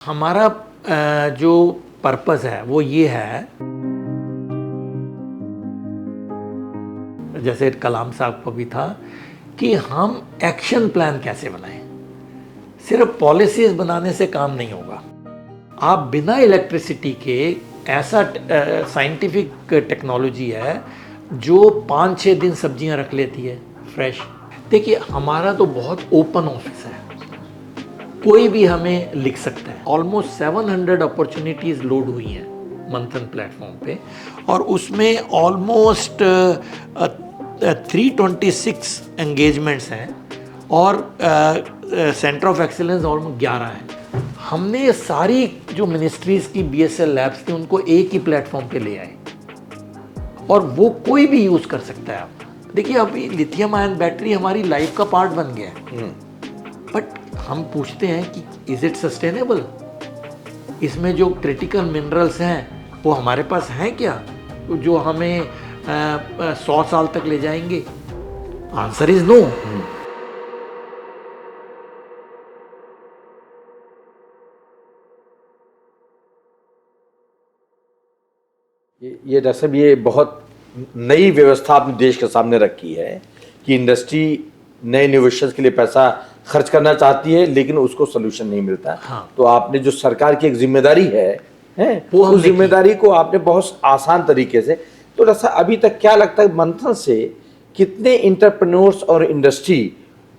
हमारा जो पर्पस है वो ये है, जैसे कलाम साहब को भी था कि हम एक्शन प्लान कैसे बनाएं। सिर्फ पॉलिसीज बनाने से काम नहीं होगा। आप बिना इलेक्ट्रिसिटी के ऐसा साइंटिफिक टेक्नोलॉजी है जो 5-6 दिन सब्जियां रख लेती है फ्रेश। देखिए, हमारा तो बहुत ओपन ऑफिस है, कोई भी हमें लिख सकता है। ऑलमोस्ट 700 अपॉर्चुनिटीज़ लोड हुई हैं मंथन प्लेटफॉर्म पे, और उसमें ऑलमोस्ट 326 एंगेजमेंट्स हैं और सेंटर ऑफ एक्सीलेंस ऑलमोस्ट 11 हैं। हमने सारी जो मिनिस्ट्रीज़ की BSL लैब्स थी उनको एक ही प्लेटफॉर्म पे ले आए और वो कोई भी यूज़ कर सकता है। आप देखिए, अभी लिथियम आयन बैटरी हमारी लाइफ का पार्ट बन गया है, बट हम पूछते हैं कि इज़ इट सस्टेनेबल? इसमें जो क्रिटिकल मिनरल्स हैं वो हमारे पास हैं क्या, जो हमें 100 साल तक ले जाएंगे? Answer is no. ये डॉक्टर साहब, ये बहुत नई व्यवस्था आपने देश के सामने रखी है कि इंडस्ट्री नए इनोवेशन के लिए पैसा खर्च करना चाहती है लेकिन उसको सोल्यूशन नहीं मिलता। हाँ। तो आपने जो सरकार की एक जिम्मेदारी है वो उस जिम्मेदारी को आपने बहुत आसान तरीके से, तो डॉक्टर साहब अभी तक क्या लगता है मंथन से कितने इंटरप्रेन्योर्स और इंडस्ट्री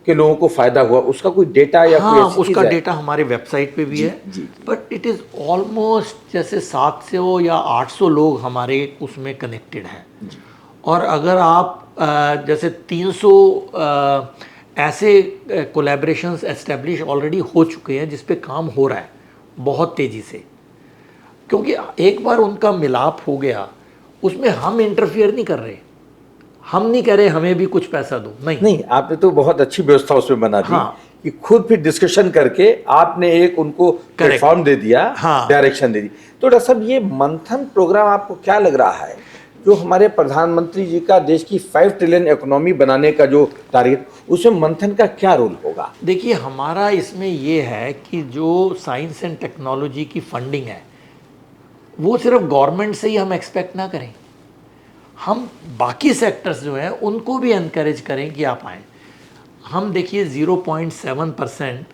के लोगों को फायदा हुआ? उसका कोई डेटा या हाँ, कोई ऐसी उसका चीज़ है? डेटा हमारे वेबसाइट पे भी जी, है, जी। बट इट इज़ ऑलमोस्ट जैसे 700 या 800 लोग हमारे उसमें कनेक्टेड हैं। और अगर आप जैसे 300 ऐसे कोलैबोरेशंस एस्टेब्लिश ऑलरेडी हो चुके हैं जिस पे काम हो रहा है बहुत तेज़ी से, क्योंकि एक बार उनका मिलाप हो गया उसमें हम इंटरफियर नहीं कर रहे। हम नहीं कह रहे हमें भी कुछ पैसा दो, नहीं, आपने तो बहुत अच्छी व्यवस्था उसमें बना दी। हाँ। कि खुद फिर डिस्कशन करके आपने एक उनको प्लेटफॉर्म दे दिया, हाँ। डायरेक्शन दे दी। तो डॉक्टर साहब, ये मंथन प्रोग्राम आपको क्या लग रहा है, जो हमारे प्रधानमंत्री जी का देश की 5 ट्रिलियन इकोनॉमी बनाने का जो टारगेट, उसमें मंथन का क्या रोल होगा? देखिए, हमारा इसमें ये है कि जो साइंस एंड टेक्नोलॉजी की फंडिंग है वो सिर्फ गवर्नमेंट से ही हम एक्सपेक्ट ना करें, हम बाकी सेक्टर्स जो हैं उनको भी एनकरेज करें कि आप आएँ। हम देखिए 0.7%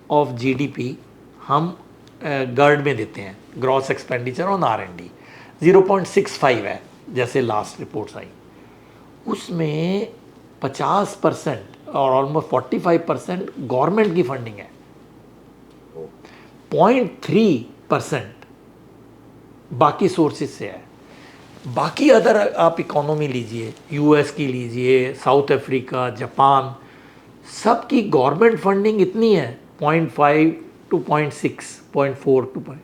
ऑफ GDP हम गर्ड में देते हैं, ग्रॉस एक्सपेंडिचर ऑन R&D 0.65 है जैसे लास्ट रिपोर्ट्स आई। उसमें 50% और ऑलमोस्ट 45% गवर्नमेंट की फंडिंग है, 0.3% बाकी सोर्सेज से है। बाकी अदर आप इकोनॉमी लीजिए, US की लीजिए, साउथ अफ्रीका, जापान, सब की गवर्नमेंट फंडिंग इतनी है 0.5 to 0.6, 0.4 to 0.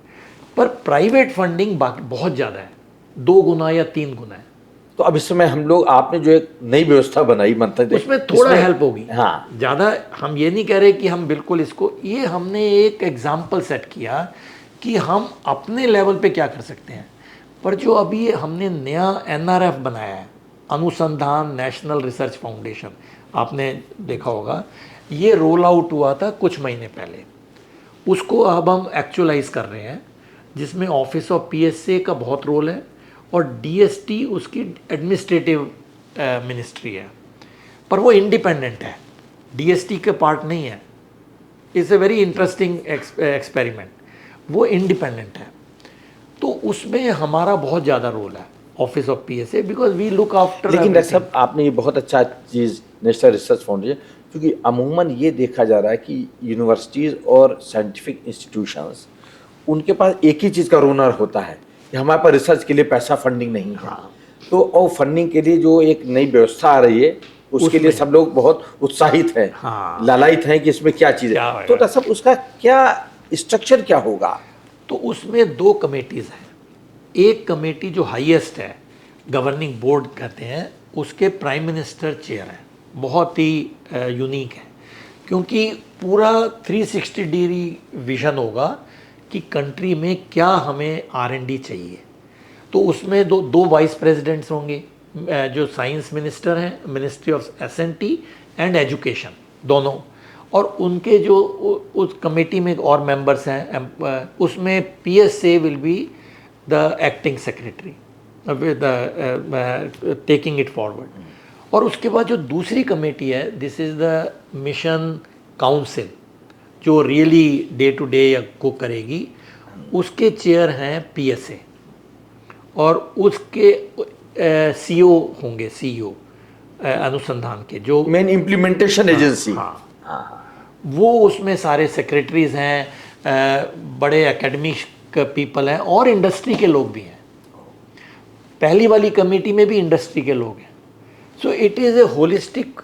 पर प्राइवेट फंडिंग बाकी बहुत ज़्यादा है, 2 गुना या 3 गुना है। तो अब इस समय हम लोग, आपने जो एक नई व्यवस्था बनाई मंथन, उसमें थोड़ा हेल्प होगी। हाँ, ज़्यादा हम ये नहीं कह रहे कि हम बिल्कुल इसको, ये हमने एक एग्जाम्पल सेट किया कि हम अपने लेवल पे क्या कर सकते हैं। पर जो अभी हमने नया NRF बनाया है, अनुसंधान नेशनल रिसर्च फाउंडेशन, आपने देखा होगा, ये रोल आउट हुआ था कुछ महीने पहले। उसको अब हम एक्चुअलाइज कर रहे हैं, जिसमें ऑफिस ऑफ PSA का बहुत रोल है और DST उसकी एडमिनिस्ट्रेटिव मिनिस्ट्री है, पर वो इंडिपेंडेंट है, DST के पार्ट नहीं है। It's a very interesting experiment, वो इंडिपेंडेंट है। तो उसमें हमारा बहुत ज़्यादा रोल है office of PSA, because we look after. लेकिन डॉक्टर साहब, आपने ये बहुत अच्छा चीज़ नेशनल रिसर्च फाउंडेशन, क्योंकि अमूमन ये देखा जा रहा है कि यूनिवर्सिटीज़ और साइंटिफिक इंस्टीट्यूशंस, उनके पास एक ही चीज़ का रोनर होता है कि हमारे पास रिसर्च के लिए पैसा फंडिंग नहीं है। हाँ। तो और फंडिंग के लिए जो एक नई व्यवस्था आ रही है उसके लिए सब लोग बहुत उत्साहित हैं। हाँ। लालायित हैं कि इसमें क्या चीज़ है। तो डॉक्टर साहब, उसका क्या स्ट्रक्चर क्या होगा? तो उसमें 2 कमेटीज़ हैं। एक कमेटी जो हाईएस्ट है, गवर्निंग बोर्ड कहते हैं, उसके प्राइम मिनिस्टर चेयर है, बहुत ही यूनिक है, क्योंकि पूरा 360 डिग्री विजन होगा कि कंट्री में क्या हमें R&D चाहिए। तो उसमें दो वाइस प्रेसिडेंट्स होंगे, जो साइंस मिनिस्टर हैं, ministry of S&T and education दोनों, और उनके जो उस कमेटी में और मेंबर्स हैं, उसमें PSA will be the acting secretary taking it forward. और उसके बाद जो दूसरी कमेटी है, this is the mission council, जो रियली डे टू डे को करेगी, उसके चेयर हैं PSA, और उसके CEO होंगे, CEO अनुसंधान के, जो मेन इम्प्लीमेंटेशन एजेंसी। हाँ, वो उसमें सारे सेक्रेटरीज हैं, बड़े एकेडमिक पीपल हैं और इंडस्ट्री के लोग भी हैं। पहली वाली कमेटी में भी इंडस्ट्री के लोग हैं। So it is a holistic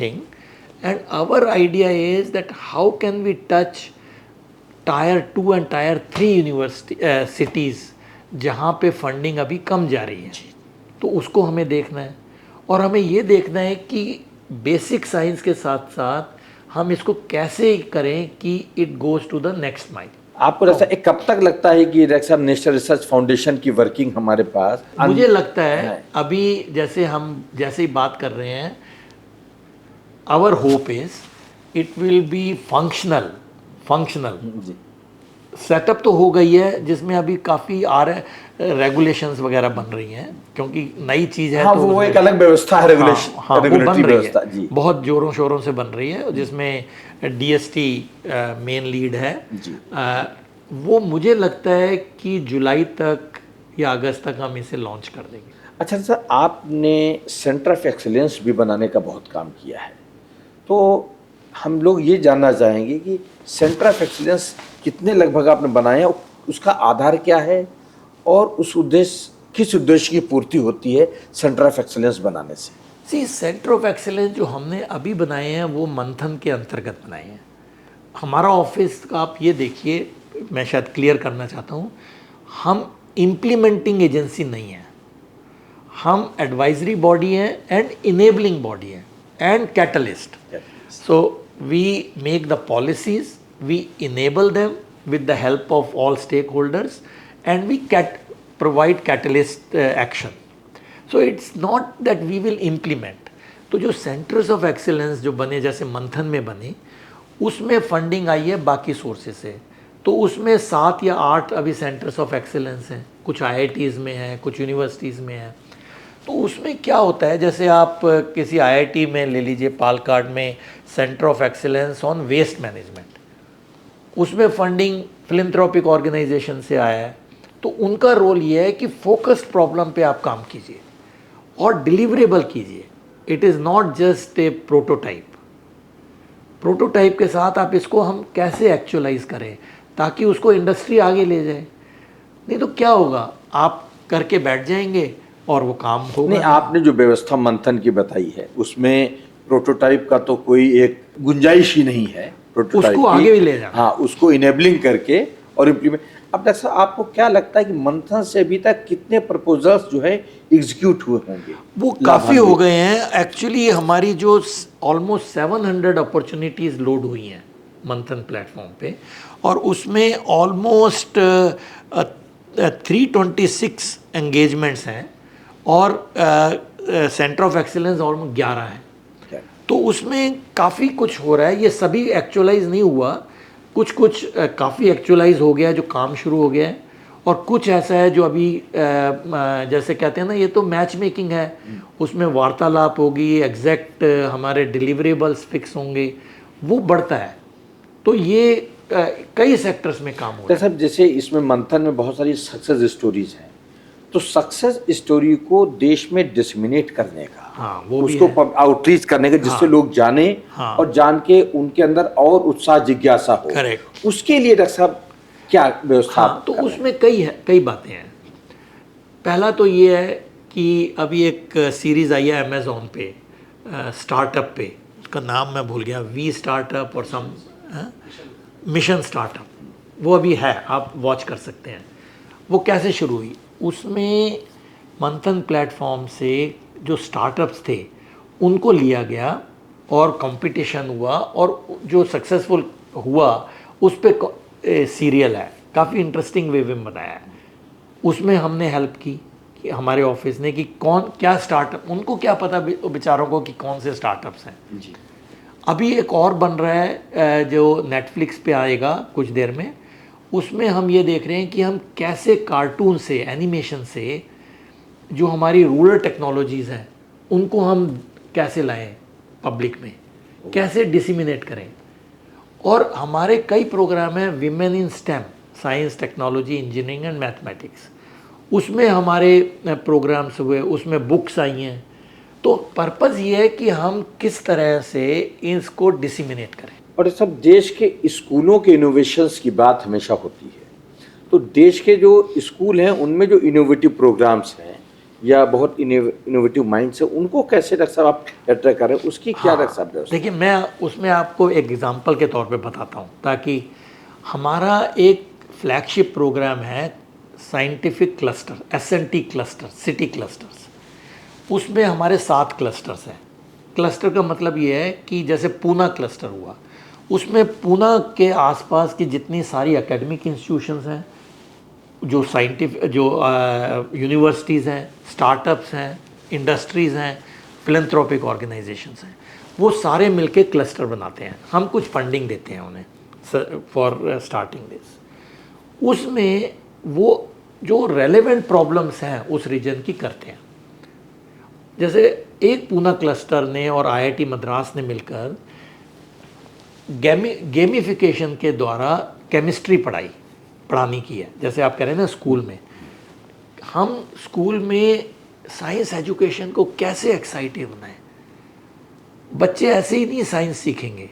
thing, and our idea is that how can we touch Tier 2 and Tier 3 university cities जहाँ पे फंडिंग अभी कम जा रही है, तो उसको हमें देखना है। और हमें ये देखना है कि बेसिक साइंस के साथ साथ हम इसको कैसे करें कि it goes to the next mile. आपको ऐसा एक कब तक लगता है कि डॉक्टर साहब नेशनल रिसर्च फाउंडेशन की वर्किंग हमारे पास? मुझे लगता है अभी जैसे हम ही बात कर रहे हैं, our hope is it will be functional. जी। सेटअप तो हो गई है, जिसमें अभी काफ़ी रेगुलेशंस वगैरह बन रही हैं, क्योंकि नई चीज़ है। हाँ, तो वो एक अलग व्यवस्था है, रेगुलेशन, हाँ, वो बन रही व्यवस्था है, जी। बहुत जोरों शोरों से बन रही है, जिसमें DST मेन लीड है जी। वो मुझे लगता है कि जुलाई तक या अगस्त तक हम इसे लॉन्च कर देंगे। अच्छा सर, आपने सेंटर ऑफ एक्सीलेंस भी बनाने का बहुत काम किया है, तो हम लोग ये जानना चाहेंगे कि सेंटर ऑफ एक्सीलेंस कितने लगभग आपने बनाए हैं, उसका आधार क्या है, और उस उद्देश्य, किस उद्देश्य की पूर्ति होती है सेंटर ऑफ एक्सीलेंस बनाने से? सेंटर ऑफ एक्सीलेंस जो हमने अभी बनाए हैं वो मंथन के अंतर्गत बनाए हैं। हमारा ऑफिस का आप ये देखिए, मैं शायद क्लियर करना चाहता हूँ, हम इम्प्लीमेंटिंग एजेंसी नहीं है, हम एडवाइजरी बॉडी हैं एंड इनेबलिंग बॉडी है and catalyst. So we make the policies, we enable them with the help of all stakeholders, and we provide catalyst action. So it's not that we will implement. तो जो centres of excellence जो बने, जैसे मंथन में बने, उसमें funding आई है बाकी सोर्सेज से, तो उसमें 7 या 8 अभी सेंटर्स ऑफ एक्सीलेंस हैं, कुछ IITs में हैं, कुछ यूनिवर्सिटीज़ में हैं। तो उसमें क्या होता है, जैसे आप किसी IIT में ले लीजिए, पालकाड में centre of excellence on waste management, उसमें फंडिंग फिलैंथ्रोपिक ऑर्गेनाइजेशन से आया है। तो उनका रोल ये है कि फोकस्ड प्रॉब्लम पे आप काम कीजिए और डिलीवरेबल कीजिए। It is not just a prototype. Prototype के साथ आप इसको हम कैसे एक्चुअलाइज करें ताकि उसको इंडस्ट्री आगे ले जाए। नहीं तो क्या होगा, आप करके बैठ जाएंगे और वो काम होगा नहीं। आपने जो व्यवस्था मंथन की बताई है, उसमें प्रोटोटाइप का तो कोई एक गुंजाइश ही नहीं है। उसको आगे भी ले जाना, हाँ, उसको इनेबलिंग करके और इम्प्लीमेंट। अब डॉक्टर साहब, आपको क्या लगता है कि मंथन से अभी तक कितने प्रपोजल्स जो है एग्जीक्यूट हुए होंगे? वो काफ़ी हो गए हैं एक्चुअली। हमारी जो ऑलमोस्ट 700 अपॉर्चुनिटीज़ लोड हुई हैं मंथन प्लेटफॉर्म पे, और उसमें ऑलमोस्ट 326 एंगेजमेंट्स हैं, और सेंटर ऑफ एक्सीलेंस ऑलमोस्ट 11 हैं। तो उसमें काफ़ी कुछ हो रहा है। ये सभी एक्चुअलाइज नहीं हुआ, कुछ काफ़ी एक्चुअलाइज हो गया है, जो काम शुरू हो गया है, और कुछ ऐसा है जो अभी जैसे कहते हैं ना, ये तो मैच मेकिंग है, उसमें वार्तालाप होगी, एग्जैक्ट हमारे डिलीवरेबल्स फिक्स होंगे, वो बढ़ता है। तो ये कई सेक्टर्स में काम हो रहा है। जैसे इसमें मंथन में बहुत सारी सक्सेस स्टोरीज हैं, तो सक्सेस स्टोरी को देश में डिसमिनेट करने का, हाँ, वो उसको आउटरीच करने का, जिससे लोग जाने, हाँ, और जान के उनके अंदर और उत्साह, जिज्ञासा हो। करेक्ट। उसके लिए डॉक्टर साहब क्या व्यवस्था? हाँ, तो उसमें कई बातें हैं। पहला तो ये है कि अभी एक सीरीज़ आई है अमेज़ॉन पे, स्टार्टअप पे, उसका नाम मैं भूल गया, वी स्टार्टअप और सम मिशन स्टार्टअप, वो अभी है, आप वॉच कर सकते हैं। वो कैसे शुरू हुई, उसमें मंथन प्लेटफॉर्म से जो स्टार्टअप्स थे उनको लिया गया और कंपटीशन हुआ, और जो सक्सेसफुल हुआ उस पर सीरियल है, काफ़ी इंटरेस्टिंग वे में बनाया है। उसमें हमने हेल्प की कि हमारे ऑफिस ने कि कौन क्या स्टार्टअप, उनको क्या पता बेचारों को कि कौन से स्टार्टअप्स हैं। जी। अभी एक और बन रहा है जो नेटफ्लिक्स पे आएगा कुछ देर में, उसमें हम ये देख रहे हैं कि हम कैसे कार्टून से, एनिमेशन से जो हमारी रूरल टेक्नोलॉजीज़ हैं उनको हम कैसे लाएं पब्लिक में, कैसे डिसिमिनेट करें। और हमारे कई प्रोग्राम हैं women in stem, science, technology, engineering and mathematics, उसमें हमारे प्रोग्राम्स हुए, उसमें बुक्स आई हैं। तो पर्पज़ ये है कि हम किस तरह से इसको डिसिमिनेट करें। और सब देश के स्कूलों के इनोवेशंस की बात हमेशा होती है, तो देश के जो स्कूल हैं उनमें जो इनोवेटिव प्रोग्राम्स हैं या बहुत इनोवेटिव माइंड्स है, उनको कैसे डॉक्टर साहब आप अट्रैक्ट करें, उसकी क्या डॉक्टर साहब व्यवस्था? देखिए, मैं उसमें आपको एक एग्जांपल के तौर पे बताता हूँ, ताकि हमारा एक फ्लैगशिप प्रोग्राम है scientific cluster, SNT cluster, city clusters. उसमें हमारे 7 क्लस्टर्स हैं। क्लस्टर का मतलब ये है कि जैसे पूना क्लस्टर हुआ, उसमें पूना के आसपास की जितनी सारी एकेडमिक इंस्टीट्यूशंस हैं, जो जो यूनिवर्सिटीज़ हैं, स्टार्टअप्स हैं, इंडस्ट्रीज़ हैं, फिलैंथ्रोपिक ऑर्गेनाइजेशंस हैं, वो सारे मिलके क्लस्टर बनाते हैं। हम कुछ फंडिंग देते हैं उन्हें फॉर स्टार्टिंग दिस। उसमें वो जो रेलेवेंट प्रॉब्लम्स हैं उस रीजन की करते हैं। जैसे एक पूना क्लस्टर ने और IIT मद्रास ने मिलकर गेमिफिकेशन के द्वारा केमिस्ट्री पढ़ाने की है। जैसे आप कह रहे हैं ना, स्कूल में हम स्कूल में साइंस एजुकेशन को कैसे एक्साइटिव बनाएं। बच्चे ऐसे ही नहीं साइंस सीखेंगे,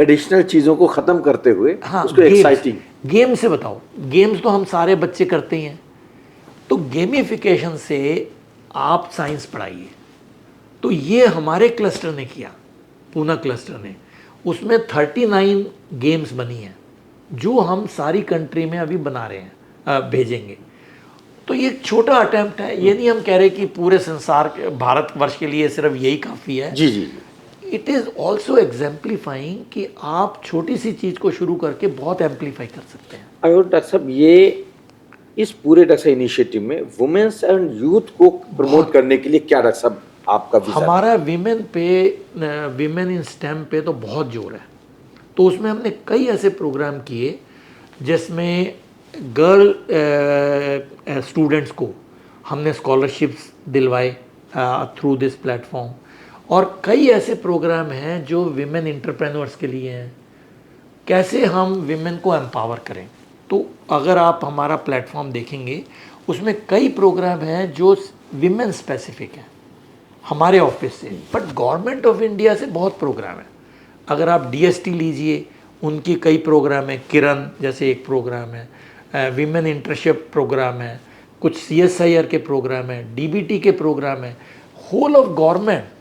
एडिशनल चीज़ों को ख़त्म करते हुए हाँ, उसको एक्साइटिंग गेम से बताओ। गेम्स तो हम सारे बच्चे करते ही हैं, तो गेमिफिकेशन से आप साइंस पढ़ाइए। तो ये हमारे क्लस्टर ने किया, पूना क्लस्टर ने। उसमें 39 गेम्स बनी हैं जो हम सारी कंट्री में अभी बना रहे हैं, भेजेंगे। तो ये एक छोटा अटेम्प्ट है, ये नहीं हम कह रहे कि पूरे संसार के, भारतवर्ष के लिए सिर्फ यही काफ़ी है। जी जी। इट इज़ ऑल्सो एग्जाम्प्लीफाइंग कि आप छोटी सी चीज़ को शुरू करके बहुत एम्पलीफाई कर सकते हैं। और डॉक्टर साहब, ये इस पूरे डॉक्टर साहब इनिशिएटिव में वुमेन्स एंड यूथ को प्रमोट करने के लिए क्या डॉक्टर साहब आपका विजन? हमारा विमेन इन स्टेम पे तो बहुत जोर है। तो उसमें हमने कई ऐसे प्रोग्राम किए जिसमें गर्ल स्टूडेंट्स को हमने स्कॉलरशिप्स दिलवाए थ्रू दिस प्लेटफॉर्म। और कई ऐसे प्रोग्राम हैं जो विमेन इंटरप्रेन्योर्स के लिए हैं, कैसे हम विमेन को एम्पावर करें। तो अगर आप हमारा प्लेटफॉर्म देखेंगे, उसमें कई प्रोग्राम हैं जो विमेन स्पेसिफिक हैं हमारे ऑफिस से, बट गवर्नमेंट ऑफ इंडिया से बहुत प्रोग्राम है। अगर आप DST लीजिए, उनकी कई प्रोग्राम है, किरण जैसे एक प्रोग्राम है, विमेन इंटर्नशिप प्रोग्राम है, कुछ CSIR के प्रोग्राम है, DBT के प्रोग्राम है। Whole of government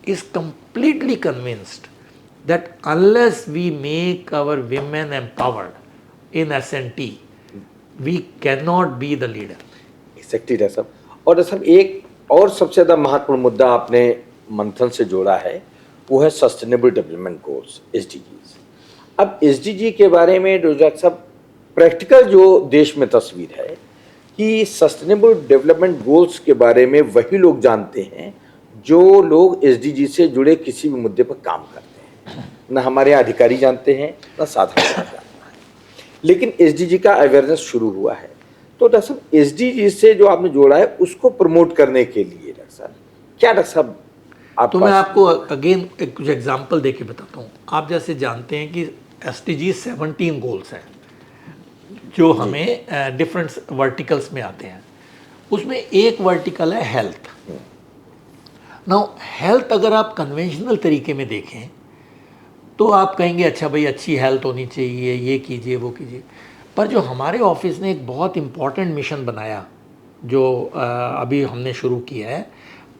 is completely convinced that unless we make our women empowered in SNT, we cannot be the leader. Exactly doctor साहब। और डॉक्टर साहब, एक और सबसे ज़्यादा महत्वपूर्ण मुद्दा आपने मंथन से जोड़ा है, वो है सस्टेनेबल डेवलपमेंट गोल्स, SDGs। अब SDG के बारे में डॉक्टर साहब, प्रैक्टिकल जो देश में तस्वीर है कि सस्टेनेबल डेवलपमेंट गोल्स के बारे में वही लोग जानते हैं जो लोग SDG से जुड़े किसी भी मुद्दे पर काम करते हैं। ना हमारे अधिकारी जानते हैं, ना साधारण जानते हैं। लेकिन SDG का अवेयरनेस शुरू हुआ है, तो डॉक्टर साहब SDG से जो आपने जोड़ा है उसको प्रमोट करने के लिए डॉक्टर साहब क्या डॉक्टर साहब आप? तो मैं आपको अगेन कुछ एग्जांपल देके बताता हूँ। आप जैसे जानते हैं कि SDG 17 गोल्स हैं जो हमें डिफरेंट वर्टिकल्स में आते हैं। उसमें एक वर्टिकल है हेल्थ। नाउ हेल्थ अगर आप कन्वेंशनल तरीके में देखें तो आप कहेंगे अच्छा भाई अच्छी हेल्थ होनी चाहिए, ये कीजिए वो कीजिए। पर जो हमारे ऑफिस ने एक बहुत इम्पॉर्टेंट मिशन बनाया जो अभी हमने शुरू किया है,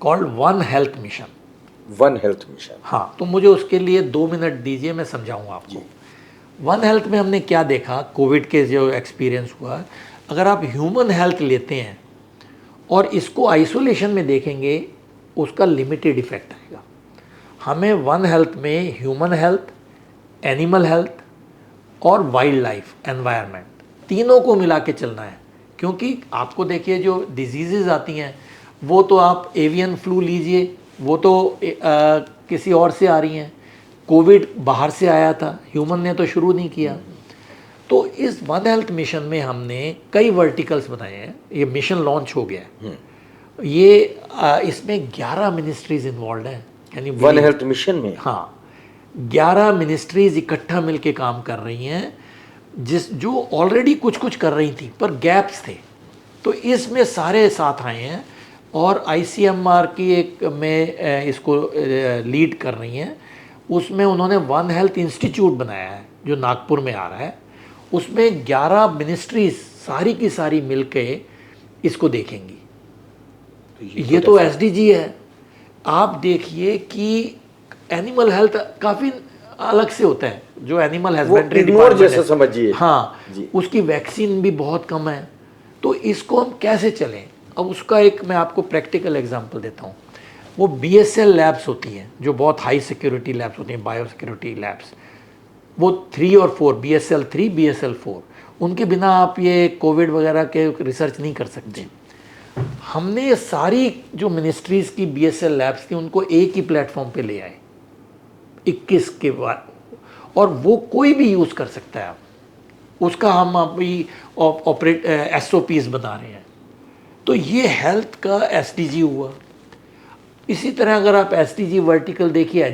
called one health mission. One health mission, हाँ, तो मुझे उसके लिए 2 मिनट दीजिए, मैं समझाऊंगा आपको। वन हेल्थ में हमने क्या देखा, कोविड के जो एक्सपीरियंस हुआ, अगर आप ह्यूमन हेल्थ लेते हैं और इसको आइसोलेशन में देखेंगे, उसका लिमिटेड इफेक्ट आएगा। हमें वन हेल्थ में ह्यूमन हेल्थ, एनिमल हेल्थ और वाइल्ड लाइफ एनवायरनमेंट तीनों को मिला के चलना है। क्योंकि आपको देखिए जो डिजीज़ेज आती हैं वो तो आप एवियन फ्लू लीजिए, वो तो किसी और से आ रही हैं। कोविड बाहर से आया था, ह्यूमन ने तो शुरू नहीं किया। तो इस वन हेल्थ मिशन में हमने कई वर्टिकल्स बनाए हैं। ये मिशन लॉन्च हो गया है। ये इसमें 11 मिनिस्ट्रीज इन्वॉल्व हैं, यानी वन हेल्थ मिशन में। हाँ, 11 मिनिस्ट्रीज इकट्ठा मिलके काम कर रही हैं, जो ऑलरेडी कुछ कुछ कर रही थी पर गैप्स थे। तो इसमें सारे साथ आए हैं और ICMR की एक में इसको लीड कर रही हैं। उसमें उन्होंने वन हेल्थ इंस्टीट्यूट बनाया है जो नागपुर में आ रहा है। उसमें 11 मिनिस्ट्रीज सारी की सारी मिलके इसको देखेंगी। ये तो SDG है। आप देखिए कि एनिमल हेल्थ काफ़ी अलग से होता है, जो एनिमल हस्बेंड्री डिपार्टमेंट जैसे समझिए। हाँ जी। उसकी वैक्सीन भी बहुत कम है। तो इसको हम कैसे चलें? अब उसका एक मैं आपको प्रैक्टिकल एग्जांपल देता हूँ। वो BSL लैब्स होती हैं जो बहुत हाई सिक्योरिटी लैब्स होती हैं, बायो सिक्योरिटी लैब्स, वो 3 और 4, BSL 3, BSL 4, उनके बिना आप ये कोविड वगैरह के रिसर्च नहीं कर सकते। हमने ये सारी जो मिनिस्ट्रीज़ की BSL लैब्स थी उनको एक ही प्लेटफॉर्म पे ले आए 21 के बाद, और वो कोई भी यूज़ कर सकता है। आप उसका हम अभी ऑपरेट SOPs बना रहे हैं। तो ये हेल्थ का SDG हुआ। इसी तरह अगर आप SDG वर्टिकल देखिए,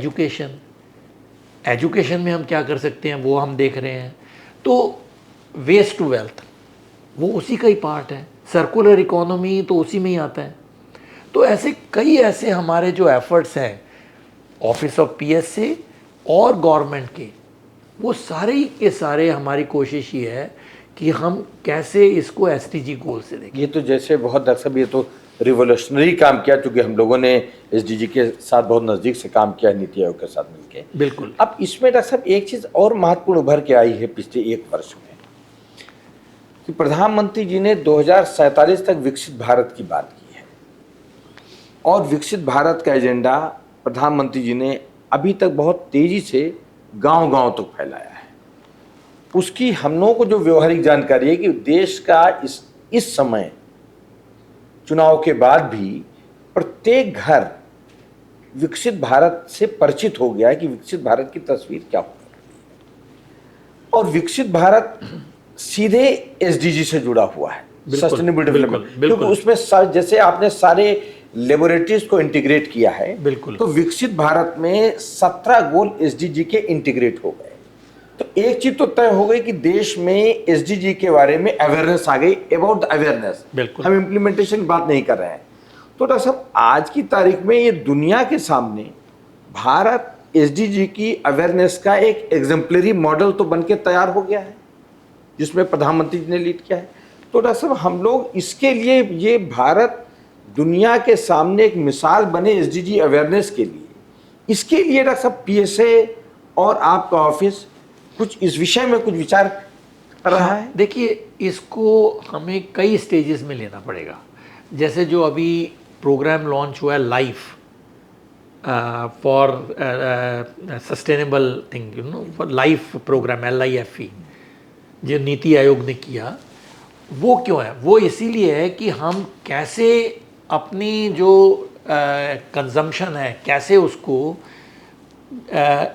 एजुकेशन में हम क्या कर सकते हैं वो हम देख रहे हैं। तो वेस्ट टू वेल्थ वो उसी का ही पार्ट है, सर्कुलर इकोनॉमी तो उसी में ही आता है। तो ऐसे कई ऐसे हमारे जो एफर्ट्स हैं ऑफिस ऑफ PSA और गवर्नमेंट के, वो सारे के सारे हमारी कोशिश ये है कि हम कैसे इसको SDG गोल से देखें। ये तो जैसे बहुत डॉक्टर साहब, ये तो रिवोल्यूशनरी काम किया, क्योंकि हम लोगों ने SDG के साथ बहुत नज़दीक से काम किया, नीति आयोग के साथ मिलकर। बिल्कुल। अब इसमें डॉक्टर साहब एक चीज़ और महत्वपूर्ण उभर के आई है पिछले 1 वर्ष में, कि प्रधानमंत्री जी ने 2047 तक विकसित भारत की बात की है, और विकसित भारत का एजेंडा प्रधानमंत्री जी ने अभी तक बहुत तेज़ी से गांव-गांव तक फैलाया है। उसकी हम लोगों को जो व्यवहारिक जानकारी है कि देश का इस समय चुनाव के बाद भी प्रत्येक घर विकसित भारत से परिचित हो गया है कि विकसित भारत की तस्वीर क्या होगी, और विकसित भारत सीधे SDG से जुड़ा हुआ है, सस्टेनेबल डेवलपमेंट, क्योंकि उसमें जैसे आपने सारे लेबोरेटरीज को इंटीग्रेट किया है। बिल्कुल। तो विकसित भारत में 17 गोल SDG के इंटीग्रेट हो गए। तो एक चीज तो तय हो गई कि देश में SDG के बारे में अवेयरनेस आ गई, अबाउट द अवेयरनेस। बिल्कुल। हम इम्प्लीमेंटेशन की बात नहीं कर रहे हैं। तो डॉक्टर साहब, आज की तारीख में ये दुनिया के सामने भारत SDG की अवेयरनेस का एक एग्जाम्पलरी मॉडल तो बन के तैयार हो गया है, जिसमें प्रधानमंत्री जी ने लीड किया है। तो डॉक्टर साहब, हम लोग इसके लिए, ये भारत दुनिया के सामने एक मिसाल बने SDG अवेयरनेस के लिए, इसके लिए डॉक्टर साहब PSA और आपका ऑफिस कुछ इस विषय में कुछ विचार कर रहा है? देखिए, इसको हमें कई स्टेजेस में लेना पड़ेगा। जैसे जो अभी प्रोग्राम लॉन्च हुआ है life for sustainable thing, for life programme, LIFE, जो नीति आयोग ने किया, वो क्यों है? वो इसीलिए है कि हम कैसे अपनी जो कंजम्पशन है कैसे उसको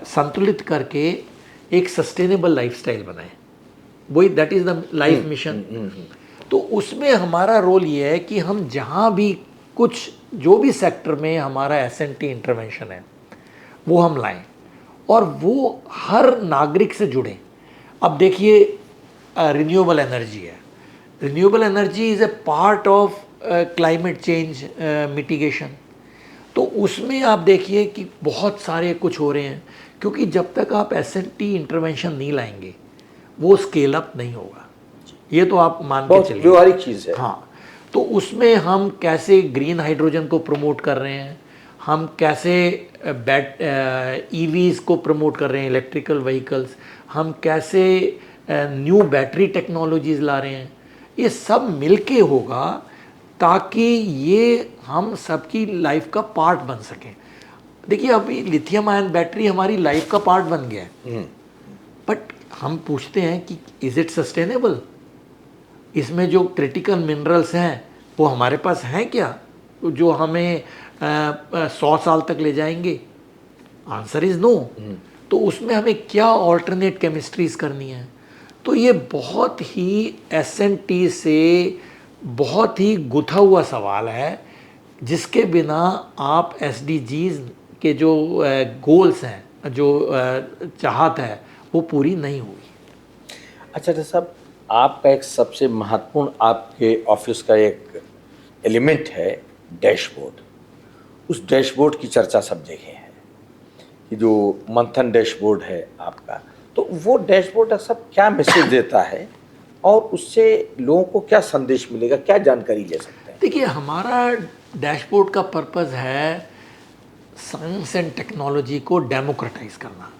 संतुलित करके एक सस्टेनेबल लाइफस्टाइल बनाएं। वही that is the life mission. तो उसमें हमारा रोल ये है कि हम जहाँ भी कुछ जो भी सेक्टर में हमारा S&T इंटरवेंशन है वो हम लाएं और वो हर नागरिक से जुड़ें। अब देखिए, रिन्यूएबल एनर्जी है, renewable energy is a part of climate change mitigation. तो उसमें आप देखिए कि बहुत सारे कुछ हो रहे हैं, क्योंकि जब तक आप S&T इंटरवेंशन नहीं लाएंगे वो स्केल अप नहीं होगा। ये तो आप मान के चलिए, व्यवहारिक चीज़ है। हाँ, तो उसमें हम कैसे ग्रीन हाइड्रोजन को प्रमोट कर रहे हैं, हम कैसे EVs को प्रमोट कर रहे हैं, इलेक्ट्रिकल व्हीकल्स, हम कैसे न्यू बैटरी टेक्नोलॉजीज़ ला रहे हैं, ये सब मिलके होगा ताकि ये हम सबकी लाइफ का पार्ट बन सकें। देखिए, अभी लिथियम आयन बैटरी हमारी लाइफ का पार्ट बन गया है, बट हम पूछते हैं कि इज़ इट सस्टेनेबल? इसमें जो क्रिटिकल मिनरल्स हैं वो हमारे पास हैं क्या, जो हमें 100 साल तक ले जाएंगे? Answer is no. तो उसमें हमें क्या ऑल्टरनेट केमिस्ट्रीज करनी है। तो ये बहुत ही एसएनटी से बहुत ही गुथा हुआ सवाल है, जिसके बिना आप एसडीजीज के जो गोल्स हैं, जो चाहत है, वो पूरी नहीं होगी। अच्छा डॉक्टर साहब, आपका एक सबसे महत्वपूर्ण आपके ऑफिस का एक एलिमेंट है डैशबोर्ड। उस डैशबोर्ड की चर्चा सब देखे हैं कि जो मंथन डैशबोर्ड है आपका, तो वो डैशबोर्ड सब क्या मैसेज देता है और उससे लोगों को क्या संदेश मिलेगा, क्या जानकारी ले सकते हैं? देखिए, हमारा डैशबोर्ड का पर्पस है साइंस एंड टेक्नोलॉजी को डेमोक्रेटाइज करना।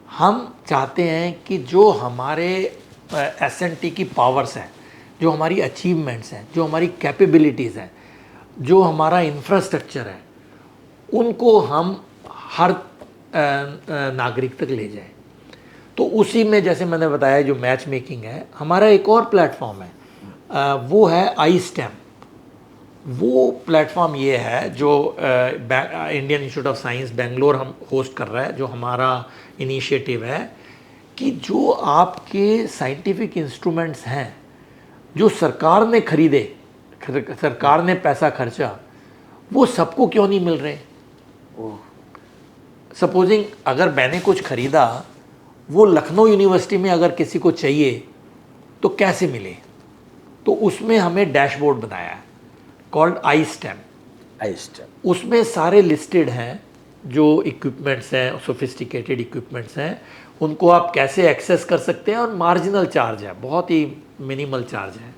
हम चाहते हैं कि जो हमारे एसएनटी की पावर्स हैं, जो हमारी अचीवमेंट्स हैं, जो हमारी कैपेबिलिटीज़ हैं, जो हमारा इंफ्रास्ट्रक्चर है, उनको हम हर नागरिक तक ले जाएं। तो उसी में जैसे मैंने बताया, जो मैच मेकिंग है, हमारा एक और प्लेटफॉर्म है, वो है आई स्टेम। वो प्लेटफॉर्म ये है जो Indian institute of science Bangalore हम होस्ट कर रहा है, जो हमारा इनिशिएटिव है कि जो आपके साइंटिफिक इंस्ट्रूमेंट्स हैं, जो सरकार ने खरीदे, सरकार ने पैसा खर्चा, वो सबको क्यों नहीं मिल रहे। सपोजिंग अगर मैंने कुछ खरीदा, वो लखनऊ यूनिवर्सिटी में अगर किसी को चाहिए तो कैसे मिले। तो उसमें हमें डैशबोर्ड बनाया है कॉल्ड आई स्टेम। उसमें सारे लिस्टेड हैं जो इक्विपमेंट्स हैं, सोफिस्टिकेटेड इक्विपमेंट्स हैं, उनको आप कैसे एक्सेस कर सकते हैं, और मार्जिनल चार्ज है, बहुत ही मिनिमल चार्ज है।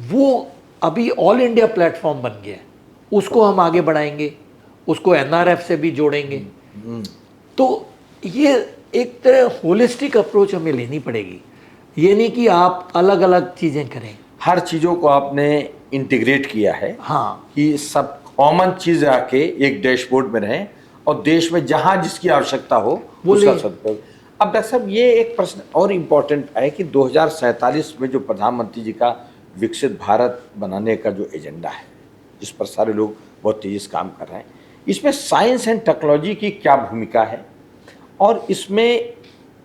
वो अभी ऑल इंडिया प्लेटफॉर्म बन गया है, उसको हम आगे बढ़ाएंगे, उसको एनआरएफ से भी जोड़ेंगे। तो ये एक तरह होलिस्टिक अप्रोच हमें लेनी पड़ेगी। ये नहीं कि आप अलग अलग चीज़ें करें, हर चीज़ों को आपने इंटीग्रेट किया है। हाँ, कि सब कॉमन चीज़ आके एक डैशबोर्ड में रहें और देश में जहाँ जिसकी आवश्यकता हो वो उसका ले। सदुपयोग। अब डॉक्टर साहब, ये एक प्रश्न और इम्पोर्टेंट है कि 2047 में जो प्रधानमंत्री जी का विकसित भारत बनाने का जो एजेंडा है, जिस पर सारे लोग बहुत तेजी से काम कर रहे हैं, इसमें साइंस एंड टेक्नोलॉजी की क्या भूमिका है और इसमें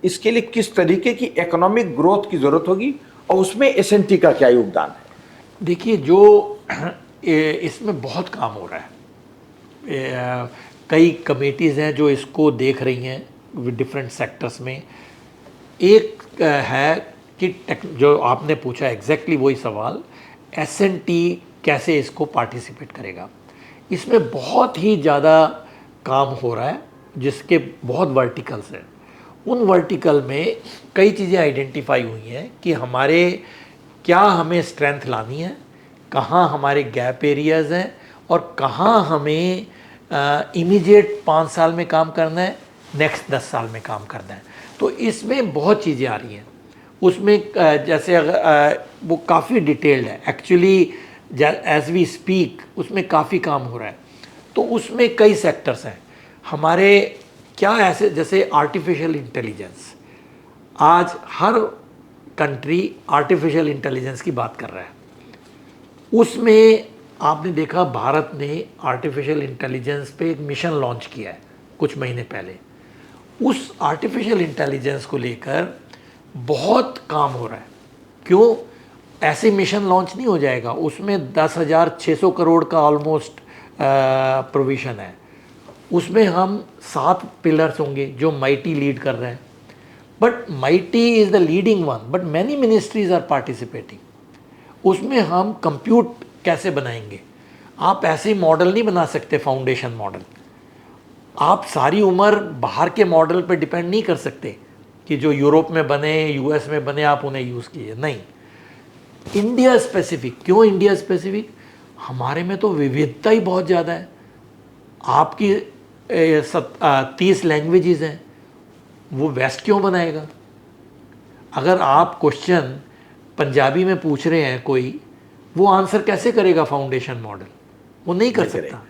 इसके लिए किस तरीके की इकोनॉमिक ग्रोथ की ज़रूरत होगी और उसमें एसएनटी का क्या योगदान है? देखिए, जो इसमें बहुत काम हो रहा है, कई कमेटीज़ हैं जो इसको देख रही हैं डिफरेंट सेक्टर्स में। एक है कि जो आपने पूछा एग्जैक्टली वही सवाल, एसएनटी कैसे इसको पार्टिसिपेट करेगा। इसमें बहुत ही ज़्यादा काम हो रहा है, जिसके बहुत वर्टिकल्स हैं। उन वर्टिकल में कई चीज़ें आइडेंटिफाई हुई हैं कि हमारे क्या हमें स्ट्रेंथ लानी है, कहाँ हमारे गैप एरियाज़ हैं, और कहाँ हमें इमीडिएट 5 साल में काम करना है, नेक्स्ट 10 साल में काम करना है। तो इसमें बहुत चीज़ें आ रही हैं। उसमें जैसे अगर वो काफ़ी डिटेल्ड है एक्चुअली, एज वी स्पीक उसमें काफ़ी काम हो रहा है। तो उसमें कई सेक्टर्स हैं हमारे। क्या ऐसे, जैसे आर्टिफिशियल इंटेलिजेंस, आज हर कंट्री आर्टिफिशियल इंटेलिजेंस की बात कर रहा है। उसमें आपने देखा, भारत ने आर्टिफिशियल इंटेलिजेंस पे एक मिशन लॉन्च किया है कुछ महीने पहले। उस आर्टिफिशियल इंटेलिजेंस को लेकर बहुत काम हो रहा है। क्यों? ऐसे मिशन लॉन्च नहीं हो जाएगा, उसमें 10,600 करोड़ का ऑलमोस्ट प्रोविज़न है। उसमें हम 7 पिलर्स होंगे जो माइटी लीड कर रहे हैं, but MeitY is the leading one, but many ministries are participating. उसमें हम कंप्यूट कैसे बनाएंगे। आप ऐसे मॉडल नहीं बना सकते, फाउंडेशन मॉडल। आप सारी उम्र बाहर के मॉडल पर डिपेंड नहीं कर सकते कि जो यूरोप में बने, यूएस में बने, आप उन्हें यूज़ कीजिए। नहीं, इंडिया स्पेसिफिक। क्यों इंडिया स्पेसिफिक? हमारे में तो विविधता ही बहुत ज़्यादा है। आपकी 30 लैंग्वेजेस हैं, वो वेस्ट क्यों बनाएगा? अगर आप क्वेश्चन पंजाबी में पूछ रहे हैं कोई, वो आंसर कैसे करेगा फाउंडेशन मॉडल? वो नहीं कर सकता।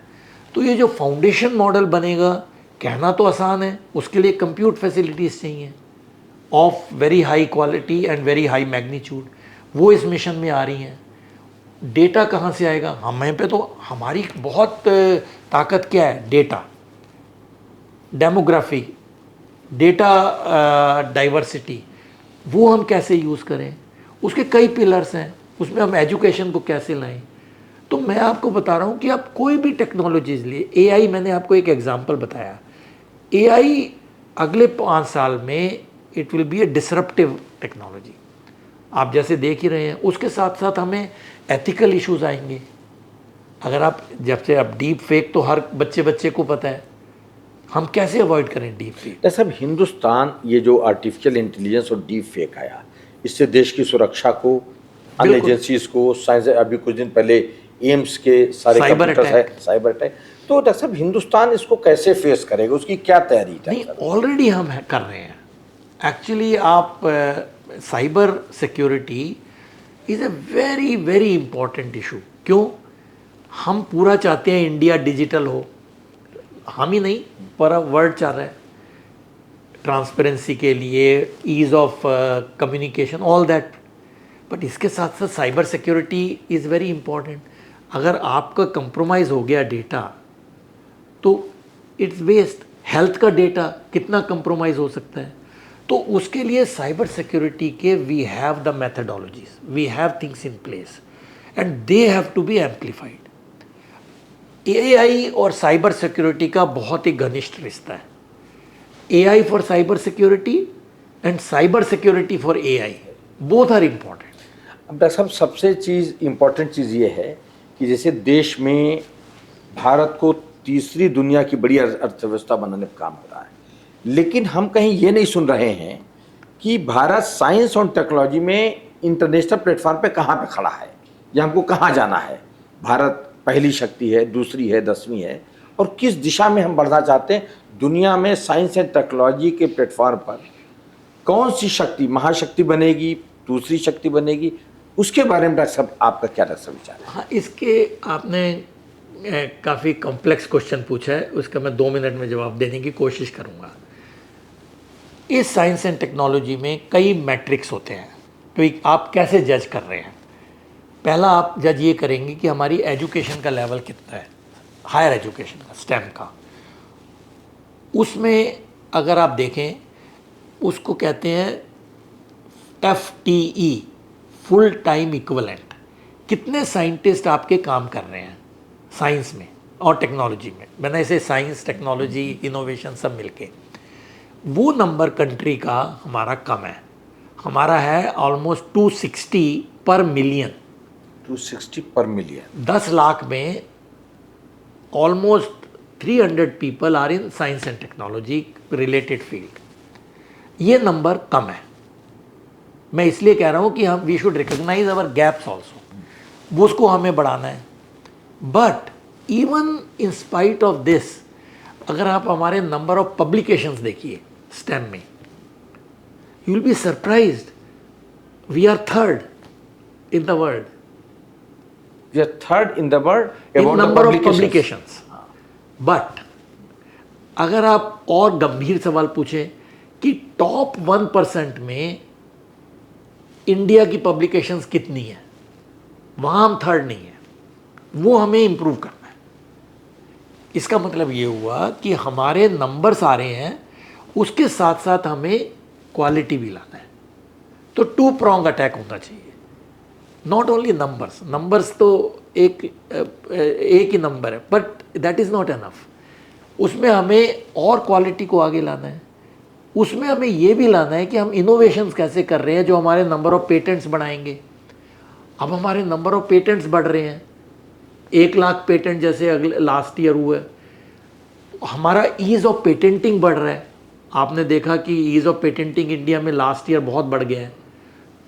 तो ये जो फाउंडेशन मॉडल बनेगा, कहना तो आसान है, उसके लिए कंप्यूट फैसिलिटीज़ चाहिए of very high quality and very high magnitude. वो इस मिशन में आ रही हैं। डेटा कहाँ से आएगा? हमें पे तो हमारी बहुत ताकत क्या है? डेटा, डेमोग्राफी, डेटा डाइवर्सिटी, वो हम कैसे यूज़ करें, उसके कई पिलर्स हैं, उसमें हम एजुकेशन को कैसे लाएं। तो मैं आपको बता रहा हूँ कि आप कोई भी टेक्नोलॉजीज लिए, एआई मैंने आपको एक एग्जांपल बताया, एआई अगले 5 साल में it will B A disruptive technology, आप जैसे देख ही रहे हैं। उसके साथ साथ हमें एथिकल इश्यूज आएंगे। अगर आप जब से अब डीप फेक तो हर बच्चे को पता है, हम कैसे अवॉइड करें डीप फेक? तो सब हिंदुस्तान ये जो आर्टिफिशियल इंटेलिजेंस और डीप फेक आया, इससे देश की सुरक्षा को, अन्य एजेंसीज को, साइंस, अभी कुछ दिन पहले एम्स के सारे साइबर अटैक, तो डॉक्टर साहब हिंदुस्तान इसको कैसे फेस करेगा, उसकी क्या तैयारी है? नहीं, ऑलरेडी हम कर रहे हैं एक्चुअली। आप cyber security is a very very important issue. क्यों? हम पूरा चाहते हैं इंडिया डिजिटल हो, हम ही नहीं पूरा वर्ल्ड चाह रहा है, ट्रांसपेरेंसी के लिए, ease of communication, all that. But इसके साथ साथ cyber security is very important. अगर आपका कंप्रोमाइज़ हो गया डेटा तो इट्स वेस्ट। हेल्थ का डेटा कितना कंप्रोमाइज़ हो सकता है? तो उसके लिए साइबर सिक्योरिटी के we have the methodologies, we have things in place and they have to be amplified. AI और साइबर सिक्योरिटी का बहुत ही घनिष्ठ रिश्ता है। AI for cyber security and cyber security for AI, both are important. अब doctor साहब सबसे इम्पोर्टेंट चीज़ ये है कि जैसे देश में भारत को तीसरी दुनिया की बड़ी अर्थव्यवस्था बनाने का काम हो रहा है, लेकिन हम कहीं ये नहीं सुन रहे हैं कि भारत साइंस और टेक्नोलॉजी में इंटरनेशनल प्लेटफॉर्म पे कहाँ पे खड़ा है या हमको कहाँ जाना है। भारत पहली शक्ति है, दूसरी है, 10वीं है, और किस दिशा में हम बढ़ना चाहते हैं दुनिया में साइंस एंड टेक्नोलॉजी के प्लेटफॉर्म पर। कौन सी शक्ति महाशक्ति बनेगी, दूसरी शक्ति बनेगी, उसके बारे में डॉक्टर साहब आपका क्या विचार है? हाँ, इसके आपने काफ़ी कॉम्प्लेक्स क्वेश्चन पूछा है, उसका मैं 2 मिनट में जवाब देने की कोशिश करूँगा। इस साइंस एंड टेक्नोलॉजी में कई मैट्रिक्स होते हैं, तो आप कैसे जज कर रहे हैं? पहला आप जज ये करेंगे कि हमारी एजुकेशन का लेवल कितना है, हायर एजुकेशन का, स्टेम का। उसमें अगर आप देखें, उसको कहते हैं FTE, फुल टाइम इक्विवेलेंट। कितने साइंटिस्ट आपके काम कर रहे हैं साइंस में और टेक्नोलॉजी में, मैंने इसे साइंस, टेक्नोलॉजी, इनोवेशन सब मिलके, वो नंबर कंट्री का हमारा कम है। हमारा है ऑलमोस्ट 260 पर मिलियन। 260 पर मिलियन। 10 लाख में almost 300 people are in science and technology related field. ये नंबर कम है। मैं इसलिए कह रहा हूँ कि हम we should recognise our gaps also, वो उसको हमें बढ़ाना है। But even in spite of this, अगर आप हमारे नंबर ऑफ पब्लिकेशंस देखिए स्टेम में, you will be surprised, we are third in the world. We are third in the world in about number the of publications. But अगर आप और गंभीर सवाल पूछें कि टॉप 1% में इंडिया की पब्लिकेशंस कितनी है, वहाँ हम थर्ड नहीं है, वो हमें इंप्रूव करना है। इसका मतलब ये हुआ कि हमारे नंबर्स आ रहे हैं, उसके साथ साथ हमें क्वालिटी भी लाना है। तो 2 prong अटैक होना चाहिए, नॉट ओनली नंबर्स। नंबर्स तो एक ही नंबर है, but that is not enough. उसमें हमें और क्वालिटी को आगे लाना है। उसमें हमें ये भी लाना है कि हम इनोवेशंस कैसे कर रहे हैं जो हमारे नंबर ऑफ पेटेंट्स बढ़ाएंगे। अब हमारे नंबर ऑफ पेटेंट्स बढ़ रहे हैं, 1 लाख पेटेंट जैसे अगले लास्ट ईयर हुए। हमारा ईज़ ऑफ पेटेंटिंग बढ़ रहा है। आपने देखा कि ईज़ ऑफ पेटेंटिंग इंडिया में लास्ट ईयर बहुत बढ़ गया है,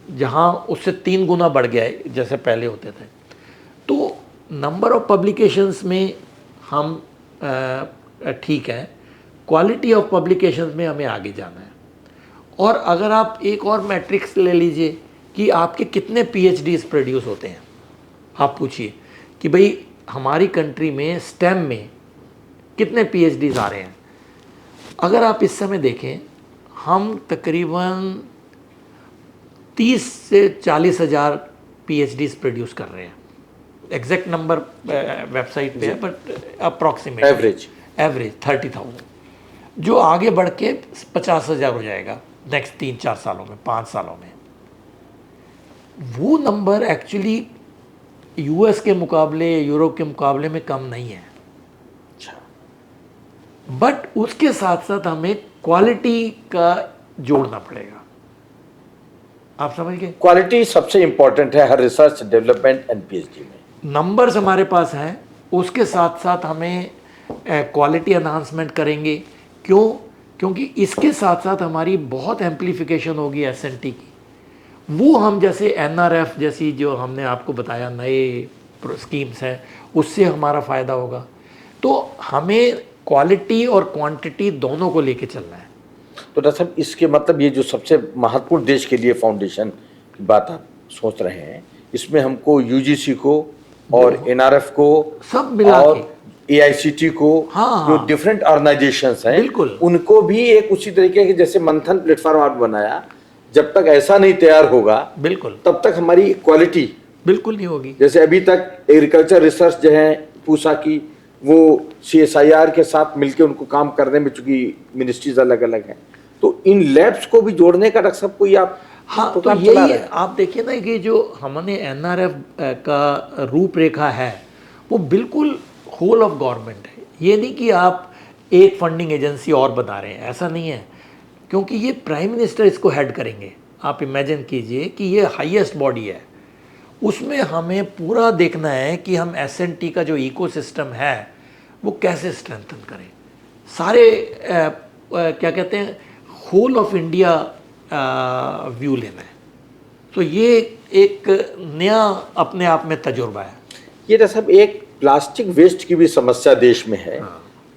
जहाँ उससे 3 गुना बढ़ गया है जैसे पहले होते थे। तो नंबर ऑफ पब्लिकेशंस में हम ठीक है, क्वालिटी ऑफ पब्लिकेशंस में हमें आगे जाना है। और अगर आप एक और मैट्रिक्स ले लीजिए कि आपके कितने PhDs प्रोड्यूस होते हैं, आप पूछिए कि भाई हमारी कंट्री में स्टेम में कितने PhDs आ रहे हैं। अगर आप इस समय देखें, हम तकरीबन 30 से 40 हज़ार PhDs प्रोड्यूस कर रहे हैं। एग्जैक्ट नंबर वेबसाइट पे है, बट अप्रॉक्सीमेट एवरेज 30,000। जो आगे बढ़ के 50,000 हो जाएगा नेक्स्ट 3-4 सालों में, 5 सालों में। वो नंबर एक्चुअली यूएस के मुकाबले, यूरोप के मुकाबले में कम नहीं है। अच्छा, बट उसके साथ साथ हमें क्वालिटी का जोड़ना पड़ेगा। आप समझ गए? क्वालिटी सबसे इंपॉर्टेंट है हर रिसर्च, डेवलपमेंट एंड पीएचडी में। नंबर्स हमारे पास हैं, उसके साथ साथ हमें क्वालिटी एनहांसमेंट करेंगे। क्यों? क्योंकि इसके साथ साथ हमारी बहुत एम्प्लीफिकेशन होगी एसएनटी की। वो हम जैसे एनआरएफ जैसी जो हमने आपको बताया नए स्कीम्स हैं, उससे हमारा फ़ायदा होगा। तो हमें क्वालिटी और क्वांटिटी दोनों को लेके चलना है। तो डॉक्टर साहब, इसके मतलब ये जो सबसे महत्वपूर्ण देश के लिए फाउंडेशन की बात आप सोच रहे हैं, इसमें हमको यूजीसी को और एनआरएफ को सब मिला और के, एआईसीटी को, हाँ, जो हाँ, डिफरेंट ऑर्गेनाइजेशंस हैं, बिल्कुल, उनको भी एक उसी तरीके के जैसे मंथन प्लेटफॉर्म आप बनाया, जब तक ऐसा नहीं तैयार होगा बिल्कुल, तब तक हमारी क्वालिटी बिल्कुल नहीं होगी। जैसे अभी तक एग्रीकल्चर रिसर्च जो है पूसा की, वो सीएसआईआर के साथ मिलकर उनको काम करने में, चूंकि मिनिस्ट्रीज अलग अलग हैं, तो इन लैब्स को भी जोड़ने का डॉक्टर साहब कोई आप हाँ, तो प्रोग्राम चला यही रहे हैं? आप देखिए ना कि जो हमने एनआरएफ का रूपरेखा है वो बिल्कुल होल ऑफ गवर्नमेंट है। ये नहीं कि आप एक फंडिंग एजेंसी और बना रहे हैं, ऐसा नहीं है। क्योंकि ये प्राइम मिनिस्टर इसको हेड करेंगे। आप इमेजिन कीजिए कि ये हाईएस्ट बॉडी है, उसमें हमें पूरा देखना है कि हम एसएनटी का जो इकोसिस्टम है वो कैसे स्ट्रेंथन करें। सारे क्या कहते हैं, होल ऑफ इंडिया व्यू लेना है। तो ये एक नया अपने आप में तजुर्बा है। ये डॉक्टर साहब, एक प्लास्टिक वेस्ट की भी समस्या देश में है,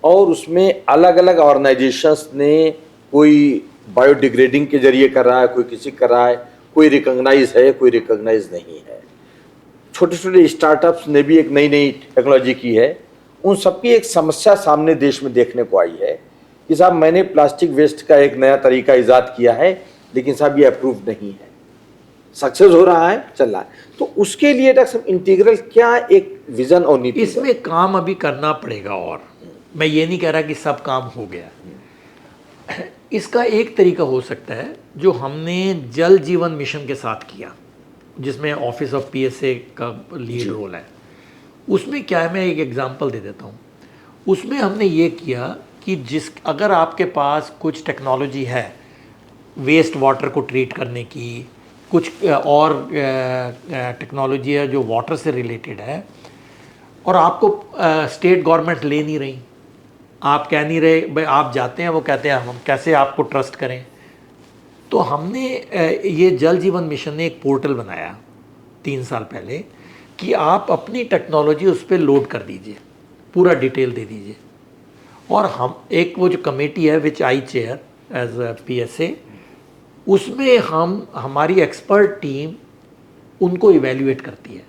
और उसमें अलग अलग ऑर्गेनाइजेशंस ने, कोई बायोडिग्रेडिंग के जरिए कर रहा है, कोई किसी कर रहा है, कोई रिकॉग्नाइज है, कोई रिकॉग्नाइज नहीं है। छोटे छोटे स्टार्टअप्स ने भी एक नई नई टेक्नोलॉजी की है। उन सबकी एक समस्या सामने देश में देखने को आई है कि साहब, मैंने प्लास्टिक वेस्ट का एक नया तरीका ईजाद किया है, लेकिन साहब ये अप्रूव नहीं है। सक्सेस हो रहा है, चल रहा है, तो उसके लिए डॉक्टर साहब इंटीग्रल क्या एक विजन और नीति इसमें काम अभी करना पड़ेगा। और मैं ये नहीं कह रहा कि सब काम हो गया। इसका एक तरीका हो सकता है जो हमने जल जीवन मिशन के साथ किया, जिसमें ऑफिस ऑफ पीएसए का लीड रोल है। उसमें क्या है, मैं एक एग्जांपल दे देता हूँ। उसमें हमने ये किया कि अगर आपके पास कुछ टेक्नोलॉजी है वेस्ट वाटर को ट्रीट करने की, कुछ और टेक्नोलॉजी है जो वाटर से रिलेटेड है, और आपको स्टेट गवर्नमेंट ले नहीं रही, आप कह नहीं रहे भाई, आप जाते हैं वो कहते हैं हम कैसे आपको ट्रस्ट करें। तो हमने ये जल जीवन मिशन ने एक पोर्टल बनाया 3 साल पहले कि आप अपनी टेक्नोलॉजी उस पर लोड कर दीजिए, पूरा डिटेल दे दीजिए। और हम एक वो जो कमेटी है विच आई चेयर एज पीएसए, उसमें हमारी एक्सपर्ट टीम उनको इवैल्यूएट करती है,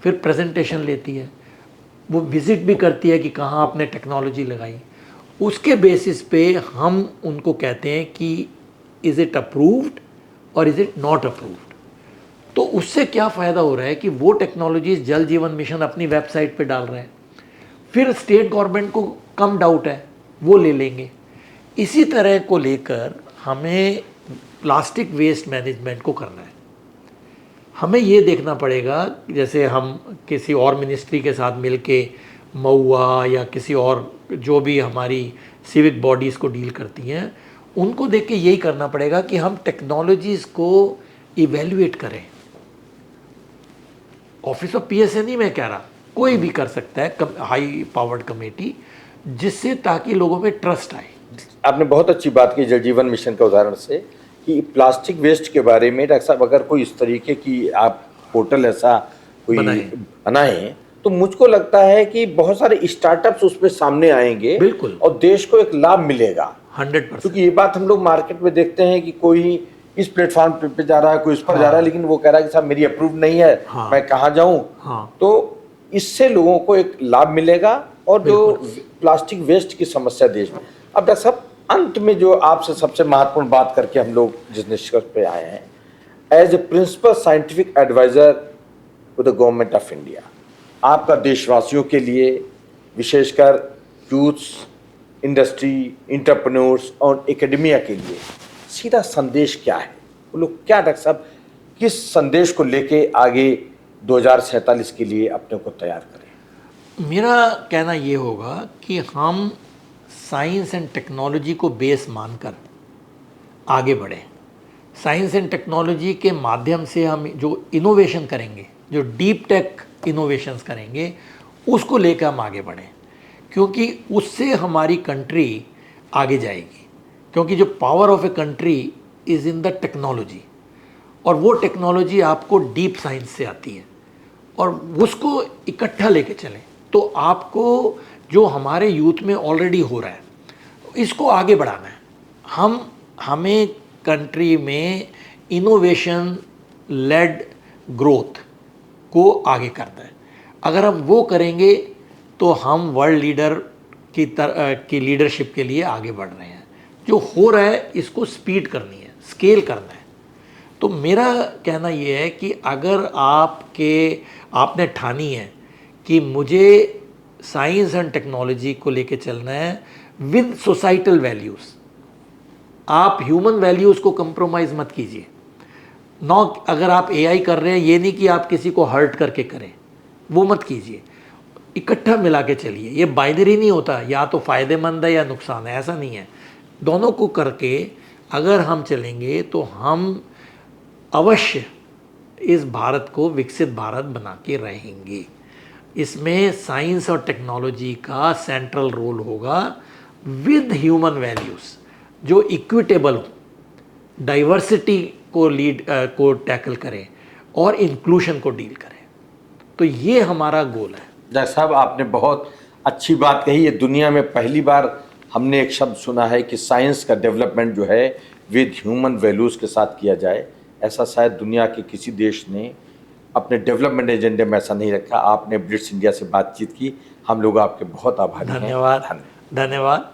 फिर प्रेजेंटेशन लेती है, वो विज़िट भी करती है कि कहाँ आपने टेक्नोलॉजी लगाई। उसके बेसिस पे हम उनको कहते हैं कि इज़ इट अप्रूव्ड और इज़ इट नॉट अप्रूव्ड। तो उससे क्या फ़ायदा हो रहा है कि वो टेक्नोलॉजीज जल जीवन मिशन अपनी वेबसाइट पे डाल रहे हैं, फिर स्टेट गवर्नमेंट को कम डाउट है वो ले लेंगे। इसी तरह को लेकर हमें प्लास्टिक वेस्ट मैनेजमेंट को करना है। हमें ये देखना पड़ेगा, जैसे हम किसी और मिनिस्ट्री के साथ मिलके मऊआ या किसी और जो भी हमारी सिविक बॉडीज़ को डील करती हैं, उनको देख के यही करना पड़ेगा कि हम टेक्नोलॉजीज़ को इवेल्युएट करें। ऑफिस ऑफ पीएसए नहीं मैं कह रहा, कोई भी कर सकता है, हाई पावर्ड कमेटी, जिससे ताकि लोगों में ट्रस्ट आए। आपने बहुत अच्छी बात की जल जीवन मिशन का उदाहरण से, कि प्लास्टिक वेस्ट के बारे में डॉक्टर साहब अगर कोई इस तरीके की आप पोर्टल ऐसा कोई बनाएं, तो मुझको लगता है कि बहुत सारे स्टार्टअप्स उसमें सामने आएंगे, बिल्कुल, और देश को एक लाभ मिलेगा 100%। क्योंकि ये बात हम लोग मार्केट में देखते हैं कि कोई इस प्लेटफॉर्म पे जा रहा है, कोई इस पर जा रहा है, लेकिन वो कह रहा है कि साहब मेरी अप्रूव नहीं है, मैं कहाँ जाऊँ। तो इससे लोगों को एक लाभ मिलेगा, और जो प्लास्टिक वेस्ट की समस्या देश में। अब डॉक्टर साहब, अंत में जो आपसे सबसे महत्वपूर्ण बात करके हम लोग जिस निष्कर्ष पे आए हैं, as a principal scientific adviser to the government of India, आपका देशवासियों के लिए, विशेषकर यूथ्स इंडस्ट्री, इंटरप्रेन्योर्स और एकेडमिया के लिए सीधा संदेश क्या है? वो लोग क्या डॉक्टर साहब किस संदेश को लेके आगे 2047 के लिए अपने को तैयार करें? मेरा कहना ये होगा कि हम साइंस एंड टेक्नोलॉजी को बेस मानकर आगे बढ़ें। साइंस एंड टेक्नोलॉजी के माध्यम से हम जो इनोवेशन करेंगे, जो डीप टेक इनोवेशंस करेंगे, उसको लेकर हम आगे बढ़ें, क्योंकि उससे हमारी कंट्री आगे जाएगी। क्योंकि जो power of a country is in the technology, और वो टेक्नोलॉजी आपको डीप साइंस से आती है, और उसको इकट्ठा लेके चलें तो आपको जो हमारे यूथ में ऑलरेडी हो रहा है इसको आगे बढ़ाना है। हमें कंट्री में इनोवेशन लेड ग्रोथ को आगे करना है। अगर हम वो करेंगे तो हम वर्ल्ड लीडर की लीडरशिप के लिए आगे बढ़ रहे हैं। जो हो रहा है इसको स्पीड करनी है, स्केल करना है। तो मेरा कहना ये है कि अगर आपने ठानी है कि मुझे साइंस एंड टेक्नोलॉजी को लेके चलना है विद सोसाइटल वैल्यूज़, आप ह्यूमन वैल्यूज़ को कंप्रोमाइज़ मत कीजिए। अगर आप एआई कर रहे हैं, ये नहीं कि आप किसी को हर्ट करके करें, वो मत कीजिए। इकट्ठा मिला के चलिए। ये बाइनरी नहीं होता, या तो फ़ायदेमंद है या नुकसान है, ऐसा नहीं है। दोनों को करके अगर हम चलेंगे तो हम अवश्य इस भारत को विकसित भारत बना के रहेंगे। इसमें साइंस और टेक्नोलॉजी का सेंट्रल रोल होगा विद ह्यूमन वैल्यूज़ जो इक्विटेबल हो, डाइवर्सिटी को टैकल करें और इंक्लूशन को डील करें। तो ये हमारा गोल है। डॉक्टर साहब आपने बहुत अच्छी बात कही। ये दुनिया में पहली बार हमने एक शब्द सुना है कि साइंस का डेवलपमेंट जो है विद ह्यूमन वैल्यूज़ के साथ किया जाए। ऐसा शायद दुनिया के किसी देश ने अपने डेवलपमेंट एजेंडे में ऐसा नहीं रखा। आपने ब्रिट्स इंडिया से बातचीत की, हम लोग आपके बहुत आभारी हैं। धन्यवाद।